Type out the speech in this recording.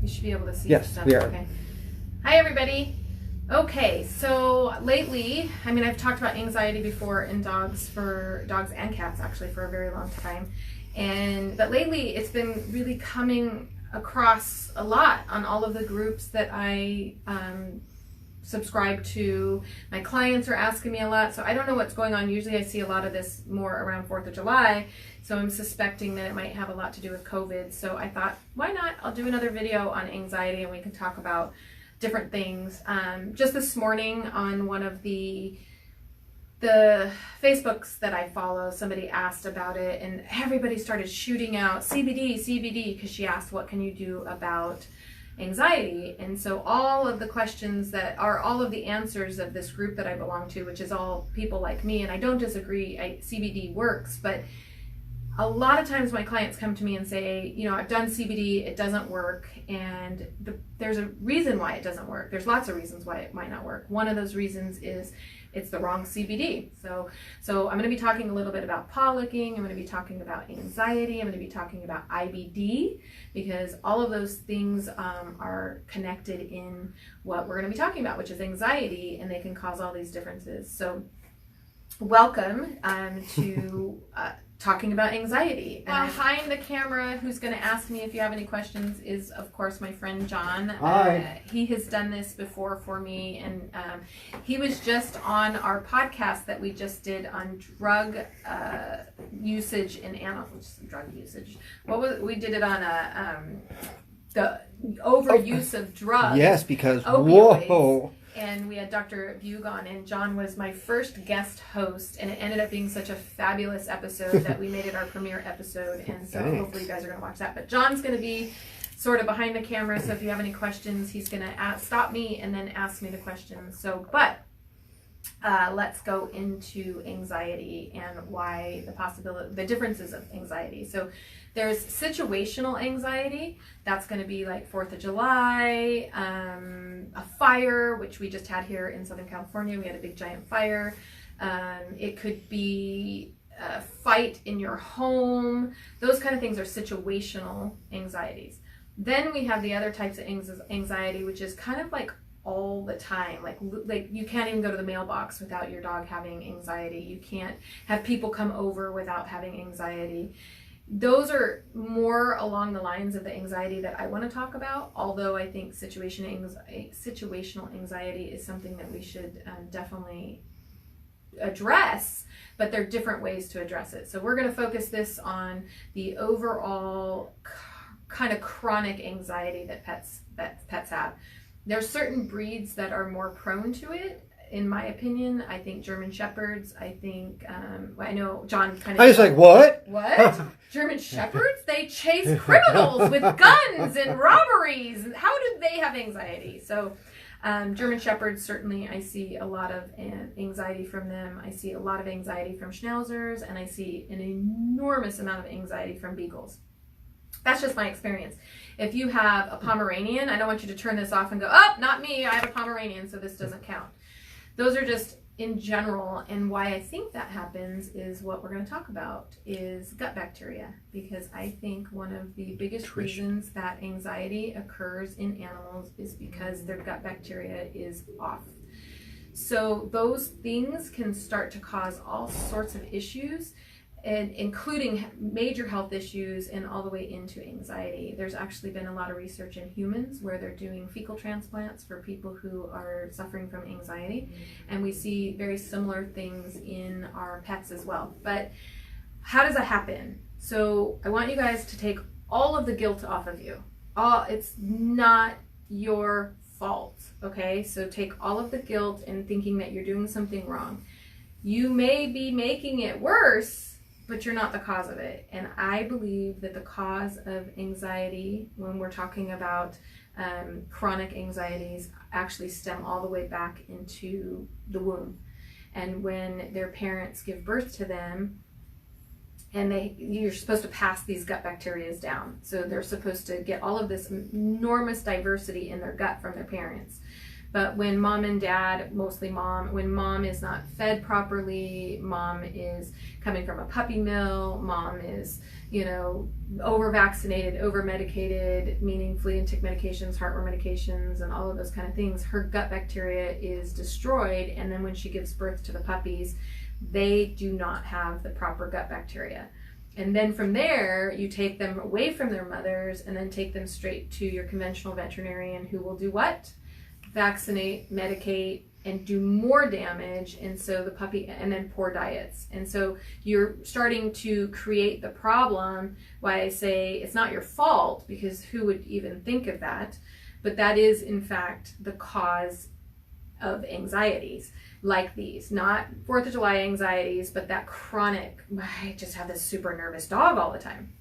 You should be able to see yes, stuff. we are. Okay. Hi, everybody. Okay, so lately, I mean, I've talked about anxiety before in dogs and cats, actually, for a very long time. But lately, it's been really coming across a lot on all of the groups that I subscribe to. My clients are asking me a lot, so I don't know what's going on. Usually I see a lot of this more around 4th of July, so I'm suspecting that it might have a lot to do with COVID. So I thought, why not? I'll do another video on anxiety and we can talk about different things. Just this morning on one of the Facebooks that I follow, somebody asked about it and everybody started shooting out CBD, because she asked, what can you do about anxiety? And so all of the questions that are all of the answers of this group that I belong to, which is all people like me, and I don't disagree, CBD works, but a lot of times my clients come to me and say, you know, I've done CBD, it doesn't work, and there's a reason why it doesn't work. There's lots of reasons why it might not work. One of those reasons is it's the wrong CBD. So I'm going to be talking a little bit about paw licking. I'm going to be talking about anxiety. I'm going to be talking about IBD, because all of those things are connected in what we're going to be talking about, which is anxiety, and they can cause all these differences. So welcome to talking about anxiety. Behind the camera, who's going to ask me if you have any questions, is of course my friend John. Hi. He has done this before for me, and he was just on our podcast that we just did on drug usage in animals. Drug usage. We did it on the overuse of drugs. Yes, because opioids. Whoa. And we had Dr. Bug on, and John was my first guest host, and it ended up being such a fabulous episode that we made it our premiere episode, and so hopefully you guys are going to watch that. But John's going to be sort of behind the camera, so if you have any questions, he's going to stop me and then ask me the questions. Let's go into anxiety and why the differences of anxiety. So there's situational anxiety. That's going to be like 4th of July, a fire, which we just had here in Southern California. We had a big giant fire. It could be a fight in your home. Those kind of things are situational anxieties. Then we have the other types of anxiety, which is kind of like all the time. Like you can't even go to the mailbox without your dog having anxiety. You can't have people come over without having anxiety. Those are more along the lines of the anxiety that I want to talk about, although I think situational anxiety is something that we should definitely address, but there are different ways to address it. So we're going to focus this on the overall kind of chronic anxiety that pets have. There's certain breeds that are more prone to it, in my opinion. I think German Shepherds. I think I know John kind of. I was like, what? What? German Shepherds? They chase criminals with guns and robberies. How did they have anxiety? So, German Shepherds, certainly, I see a lot of anxiety from them. I see a lot of anxiety from Schnauzers, and I see an enormous amount of anxiety from Beagles. That's just my experience. If you have a Pomeranian, I don't want you to turn this off and go, oh, not me, I have a Pomeranian, so this doesn't count. Those are just in general, and why I think that happens is what we're going to talk about is gut bacteria, because I think one of the biggest reasons that anxiety occurs in animals is because their gut bacteria is off. So those things can start to cause all sorts of issues, and including major health issues and all the way into anxiety. There's actually been a lot of research in humans where they're doing fecal transplants for people who are suffering from anxiety. And we see very similar things in our pets as well. But how does that happen? So I want you guys to take all of the guilt off of you. It's not your fault, okay? So take all of the guilt and thinking that you're doing something wrong. You may be making it worse, but you're not the cause of it. And I believe that the cause of anxiety, when we're talking about chronic anxieties, actually stem all the way back into the womb. And when their parents give birth to them, and you're supposed to pass these gut bacteria down. So they're supposed to get all of this enormous diversity in their gut from their parents. But when mom and dad, mostly mom, when mom is not fed properly, mom is coming from a puppy mill, mom is, over vaccinated, over medicated, meaning flea and tick medications, heartworm medications, and all of those kind of things, her gut bacteria is destroyed. And then when she gives birth to the puppies, they do not have the proper gut bacteria. And then from there, you take them away from their mothers and then take them straight to your conventional veterinarian, who will do what? Vaccinate, medicate, and do more damage. And so the puppy, and then poor diets. And so you're starting to create the problem. Why I say it's not your fault, because who would even think of that? But that is in fact the cause of anxieties like these, not 4th of July anxieties, but that chronic, I just have this super nervous dog all the time.